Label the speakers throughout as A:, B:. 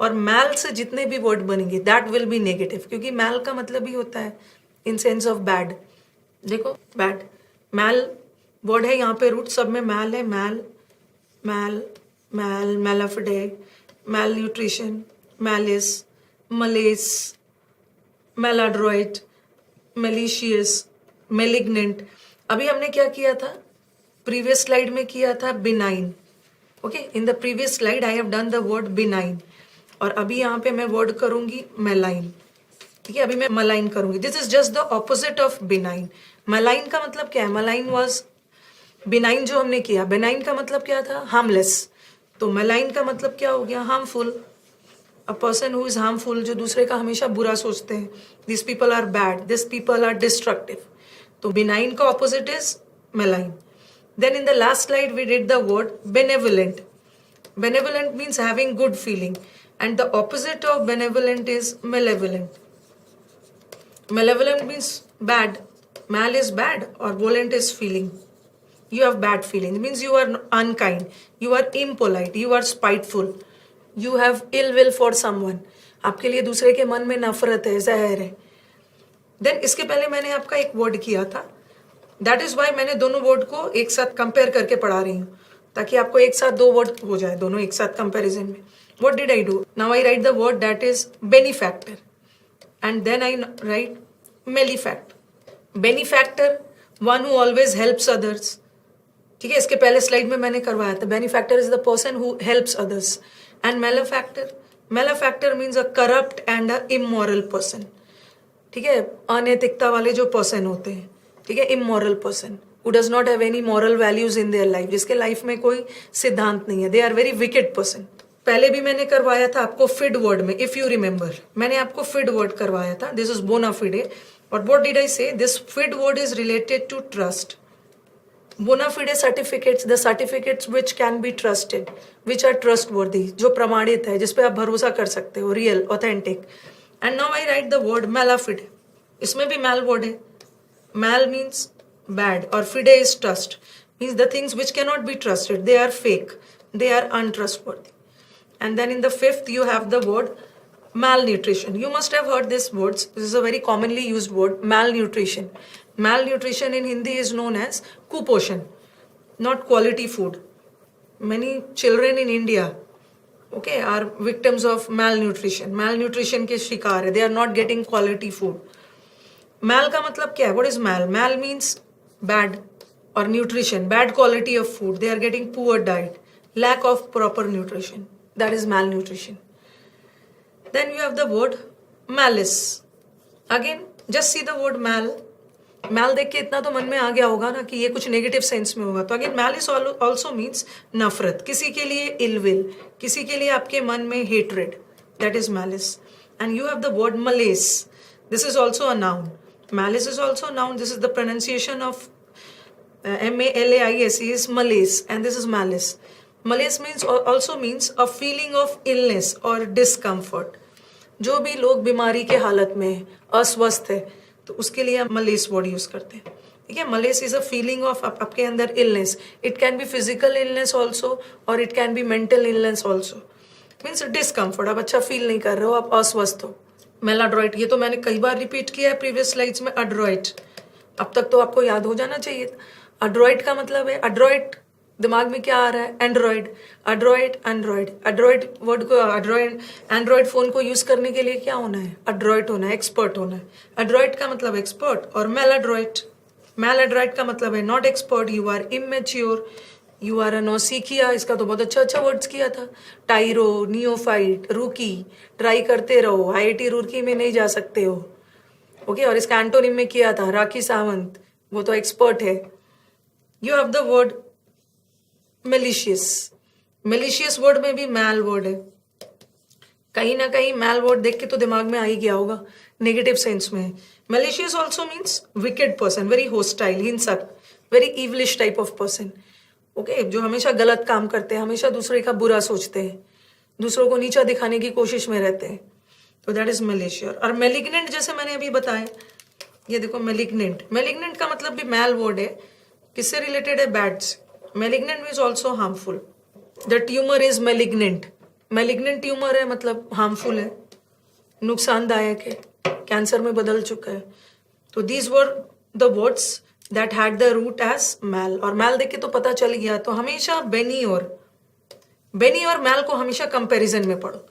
A: और मैल से जितने भी वर्ड बनेंगे दैट विल बी नेगेटिव, क्योंकि मैल का मतलब ही होता है इन सेंस ऑफ बैड। देखो बैड, मैल वर्ड है यहाँ पे, रूट सब में मैल है, mal mal mal malafide, malnutrition, malice, malaise, maladroit, malicious, malignant. अभी हमने क्या किया था, प्रीवियस स्लाइड में किया था benign. Okay, in the previous slide I have done the word benign, और अभी यहाँ पे मैं वर्ड करूंगी मेलाइन। ठीक है, अभी मैं मलाइन करूंगी। This is just the opposite of benign. Malign का मतलब क्या है, मलाइन वाज, बिनाइन जो हमने किया, बिनाइन का मतलब क्या था, हार्मलेस, तो मलाइन का मतलब क्या हो गया, harmful. A person who is harmful, जो दूसरे का हमेशा बुरा सोचते हैं, this people are bad, this people are destructive. तो बिनाइन का opposite is malign. Then in the last slide we did the word benevolent. Benevolent means having good feeling, and the opposite of benevolent is malevolent. Malevolent means bad. Mal is bad or volent is feeling. You have bad feeling. It means you are unkind. You are impolite. You are spiteful. You have ill will for someone. आपके लिए दूसरे के मन में नफरत है, जहर है। देन इसके पहले मैंने आपका एक वर्ड किया था, दैट इज वाई मैंने दोनों वर्ड को एक साथ कंपेयर करके पढ़ा रही हूँ, ताकि आपको एक साथ दो वर्ड हो जाए, दोनों एक साथ कंपेरिजन में। What did I do? Now I write the word that is benefactor. And then I write malefactor. Benefactor, one who always helps others. ठीक है, इसके पहले स्लाइड में मैंने करवाया था, benefactor is the person who helps others. And malefactor, malefactor means a corrupt and a immoral person. ठीक है, अनैतिकता वाले जो पर्सन होते हैं, ठीक है, immoral person who does not have any moral values in their life, जिसके लाइफ में कोई सिद्धांत नहीं है, they are very wicked person. पहले भी मैंने करवाया था आपको फिड वर्ड में, इफ यू रिमेंबर, मैंने आपको फिड वर्ड करवाया था, दिस इज बोना फिडे। और what did I say, this fide word is related to trust. Bona fide certificates, the certificates which can be trusted, which are trustworthy, जो प्रमाणित है, जिसपे आप भरोसा कर सकते हो, real, authentic. And now I write the word malafide, इसमें भी मैल वर्ड है। मैल मीन्स बैड और fide is trust, means the things which cannot be trusted, they are fake, they are untrustworthy. And then in the fifth you have the word malnutrition. You must have heard these words. This is a very commonly used word, malnutrition. Malnutrition in Hindi is known as kuposhan, not quality food. Many children in India, okay, are victims of malnutrition. Malnutrition के शिकार है. They are not getting quality food. Mal का मतलब क्या है? What is mal? Mal means bad or nutrition, bad quality of food. They are getting poor diet, lack of proper nutrition. That is malnutrition. Then you have the word malice. Again, just see the word mal. Mal देख के इतना तो मन में आ गया होगा ना कि ये कुछ नेगेटिव सेंस में होगा। तो अगेन malice also means नफरत, किसी के लिए ill will, किसी के लिए आपके मन में hatred. That is malice. And you have the word malaise. This is also a noun. Malice is also a noun. This is the pronunciation of M-A-L-A-I-S-E is malaise, and this is malice. Malaise means also means a feeling of illness or discomfort. जो भी लोग बीमारी के हालत में है, अस्वस्थ है, तो उसके लिए हम मलेस वर्ड यूज करते हैं। ठीक है, malaise is a feeling of आपके अंदर illness. It can be physical illness also और it can be mental illness also. Means discomfort, आप अच्छा फील नहीं कर रहे हो, आप अस्वस्थ हो। मेलाड्रॉइट, ये तो मैंने कई बार रिपीट किया है प्रीवियस स्लाइड्स में। अड्रॉइट, अब तक तो आपको याद हो जाना चाहिए। अड्रॉइट का मतलब है, अड्रॉइट दिमाग में क्या आ रहा है, Android, Android, Android, Android word को, एंड्रॉइड, एंड्रॉइड फोन को यूज करने के लिए क्या होना है, अड्रॉइड होना है, एक्सपर्ट होना है। अड्रॉइड का मतलब एक्सपर्ट, और मेलाड्रॉइट, मेलाड्रॉइट का मतलब है not expert, you are immature, you are a नौसिखिया। इसका तो बहुत अच्छा अच्छा वर्ड्स किया था, टाइरो, नियोफाइट, रूकी, ट्राई करते रहो, IIT रूरकी में नहीं जा सकते हो। ओके, और इसका एंटोनिम में किया था राखी सावंत, वो तो एक्सपर्ट है। You have the word malicious. Malicious word में भी मैल वर्ड है। कहीं ना कहीं मैल वर्ड देख के तो दिमाग में आ ही गया होगा, नेगेटिव सेंस में। Malicious also means wicked person, very hostile, हिंसक, very evilish type of person. Okay, जो हमेशा गलत काम करते हैं, हमेशा दूसरे का बुरा सोचते हैं, दूसरों को नीचा दिखाने की कोशिश में रहते हैं, तो दैट इज मेलिशियर। और मेलिग्नेंट, जैसे मैंने अभी बताया, ये देखो मेलिग्नेंट, मेलिग्नेंट का मतलब भी मैल वर्ड है। किससे रिलेटेड है, बैड से। Malignant means also harmful. The tumor is malignant. Malignant tumour है मतलब हार्मफुल है, नुकसानदायक है, कैंसर में बदल चुका है। तो these were the words that had the root as mal, और मैल देख के तो पता चल गया। तो हमेशा बेनी और मैल को हमेशा कंपैरिजन में पढ़ो।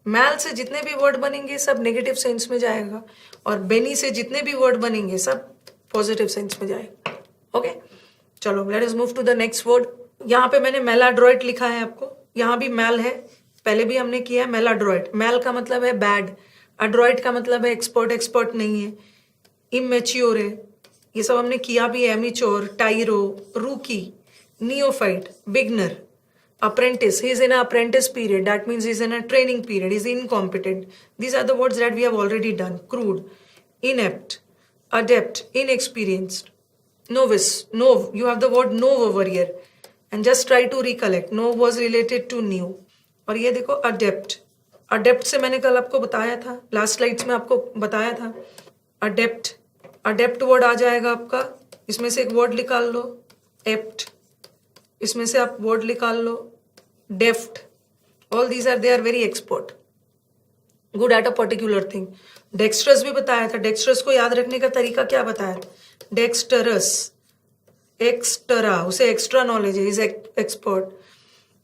A: मैल से जितने भी वर्ड बनेंगे सब नेगेटिव सेंस में जाएगा, और बेनी से जितने भी वर्ड बनेंगे सब पॉजिटिव सेंस में जाएगा। ओके, चलो let us move to the next word. यहाँ पे मैंने मेलाड्रॉइट लिखा है आपको, यहाँ भी मैल है, पहले भी हमने किया है मेलाड्रॉइट। मैल का मतलब है बैड, अड्रॉइट का मतलब है एक्सपर्ट नहीं है, इमेच्योर है, ये सब हमने किया भी है। एमेच्योर, टाइरो, रूकी, neophyte, beginner, apprentice, he is in an apprentice period, that means he is in a training period, he is incompetent. These are the words that we have already done. Crude, inept, adept, inexperienced, novice, nov, you have the word nov over here, and just try to recollect. Nov was related to new. और ये देखो adept से मैंने कल आपको बताया था, last slides में आपको बताया था। adept वर्ड आ जाएगा आपका, इसमें से एक वर्ड निकाल लो, apt, इसमें से आप वर्ड निकाल लो, deft. All these are, they are very expert, good at a particular thing. Dextrous भी बताया था, डेक्स्ट्रस को याद रखने का तरीका क्या बताया था, डेक्स्टरस, एक्सटरा, उसे एक्स्ट्रा नॉलेज है, इज एक्सपर्ट।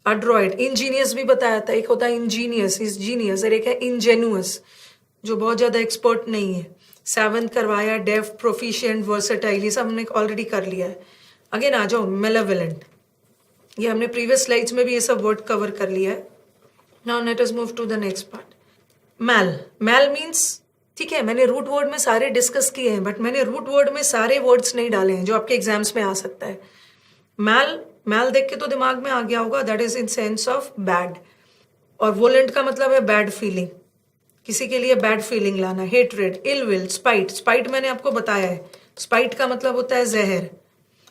A: अड्रॉइड, इंजीनियस भी बताया था, एक होता है इंजीनियस, इज जीनियस, और एक है इंजेनुअस जो बहुत ज्यादा एक्सपर्ट नहीं है। सेवंथ करवाया, डेफ, प्रोफिशिएंट, वर्सेटाइल, ये सब हमने ऑलरेडी कर लिया है। अगेन आ जाओ, मेलेवलेंट, ये हमने प्रीवियस स्लाइड्स में भी ये सब वर्ड कवर कर लिया है। Now let us move to the next part. Mal means, ठीक है, मैंने रूट वर्ड में सारे डिस्कस किए हैं, बट मैंने रूट वर्ड में सारे वर्ड्स नहीं डाले हैं जो आपके एग्जाम्स में आ सकता है। मैल देख के तो दिमाग में आ गया होगा, that is in sense of bad. और वोलेंट का मतलब है बैड फीलिंग, किसी के लिए बैड फीलिंग लाना। हेट्रेड, इल विल, स्पाइट मैंने आपको बताया है, स्पाइट का मतलब होता है जहर।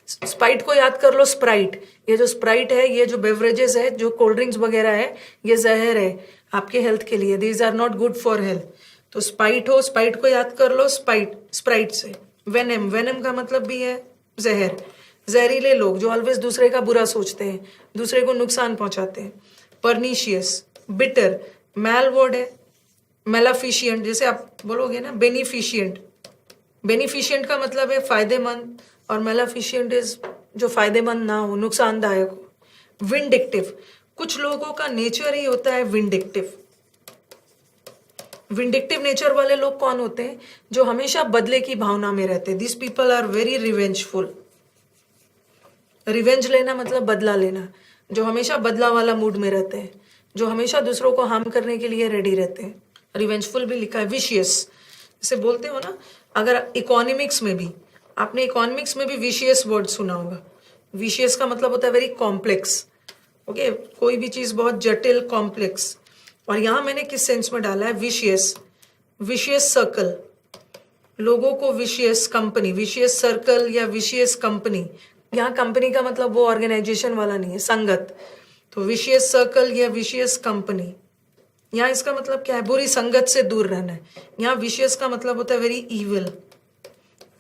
A: स्पाइट को याद कर लो, स्प्राइट, ये जो स्प्राइट है, ये जो बेवरेजेस है, जो कोल्ड ड्रिंक्स वगैरह है, ये जहर है आपके हेल्थ के लिए, these are not good for health. तो स्पाइट को याद कर लो स्प्राइट से। वेनम का मतलब भी है जहर, जहरीले लोग जो ऑलवेज दूसरे का बुरा सोचते हैं, दूसरे को नुकसान पहुंचाते हैं। परनीशियस, बिटर, मैल वर्ड है। मेलाफिशियंट, जैसे आप बोलोगे ना बेनिफिशियंट का मतलब है फायदेमंद, और मेलाफिशियंट इज जो फायदेमंद ना हो, नुकसानदायक हो। विंडिक्टिव, कुछ लोगों का नेचर ही होता है विंडिक्टिव नेचर वाले लोग कौन होते हैं, जो हमेशा बदले की भावना में रहते हैं। This people are very revengeful. Revenge लेना मतलब बदला लेना, जो हमेशा बदला वाला मूड में रहते हैं, जो हमेशा दूसरों को हार्म करने के लिए रेडी रहते हैं। रिवेंजफुल भी लिखा है। विशियस, जैसे बोलते हो ना, अगर इकोनॉमिक्स में भी, आपने इकोनॉमिक्स में भी विशियस वर्ड सुना होगा। विशियस का मतलब होता है वेरी कॉम्प्लेक्स। ओके, कोई भी चीज बहुत जटिल, कॉम्प्लेक्स। और यहां मैंने किस सेंस में डाला है, विशियस सर्कल, लोगों को विशियस कंपनी, विशियस सर्कल या विशियस कंपनी। यहाँ कंपनी का मतलब वो ऑर्गेनाइजेशन वाला नहीं है, संगत। तो विशियस सर्कल या विशियस कंपनी, यहाँ इसका मतलब क्या है, बुरी संगत से दूर रहना है। यहाँ विशियस का मतलब होता है very evil,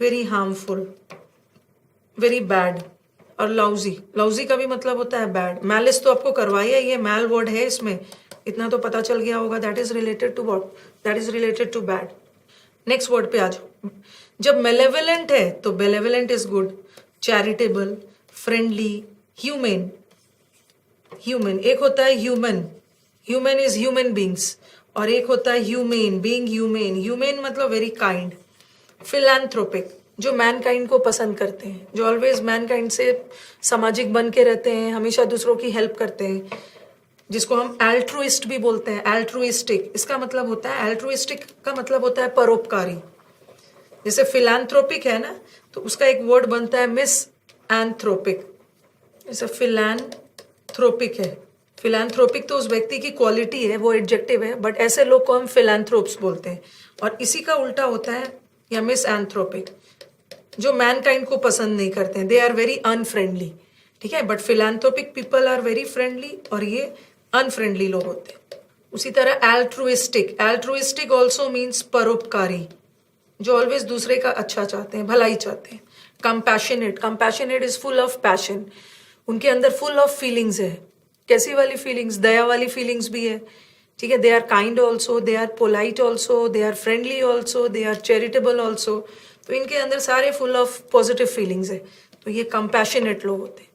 A: very harmful, very bad. और लाउजी का भी मतलब होता है बैड। मैलिस तो आपको करवाया, ये मैल वर्ड है, इसमें इतना तो पता चल गया होगा, that is related to what, that is related to bad. Next word पे आ जाओ। जब मेलेवलेंट है तो benevolent is good, charitable, friendly, human. एक होता है ह्यूमन इज ह्यूमन बींग्स, और एक होता है ह्यूमेन, बीइंग ह्यूमेन मतलब वेरी काइंड। फिलैंथ्रोपिक, जो मैनकाइंड को पसंद करते हैं, जो ऑलवेज मैनकाइंड से सामाजिक बन के रहते हैं, हमेशा दूसरों की हेल्प करते हैं, जिसको हम एल्ट्रुइस्ट भी बोलते हैं। एल्ट्रुइस्टिक, इसका मतलब होता है, एल्ट्रुइस्टिक का मतलब होता है परोपकारी। जैसे फिलैंथ्रोपिक है ना, तो उसका एक वर्ड बनता है मिस एंथ्रोपिक। जैसे फिलैंथ्रोपिक है, फिलैंथ्रोपिक तो उस व्यक्ति की क्वालिटी है, वो एडजेक्टिव है, बट ऐसे लोग को हम फिलैंथ्रोप्स बोलते हैं। और इसी का उल्टा होता है या मिस एंथ्रोपिक, जो मैनकाइंड को पसंद नहीं करते हैं, दे आर वेरी अनफ्रेंडली। ठीक है, but philanthropic people are very friendly, और ये अनफ्रेंडली लोग होते हैं। उसी तरह एल्ट्रुइस्टिक ऑल्सो मीन्स परोपकारी, जो ऑलवेज दूसरे का अच्छा चाहते हैं, भलाई चाहते हैं। Compassionate is full of passion, उनके अंदर फुल ऑफ फीलिंग्स है। कैसी वाली फीलिंग्स? दया वाली फीलिंग्स भी है, ठीक है. They are kind also, they are polite also, they are friendly also, they are charitable also. तो इनके अंदर सारे फुल ऑफ पॉजिटिव फीलिंग्स है. तो ये कंपैशनेट लोग होते हैं.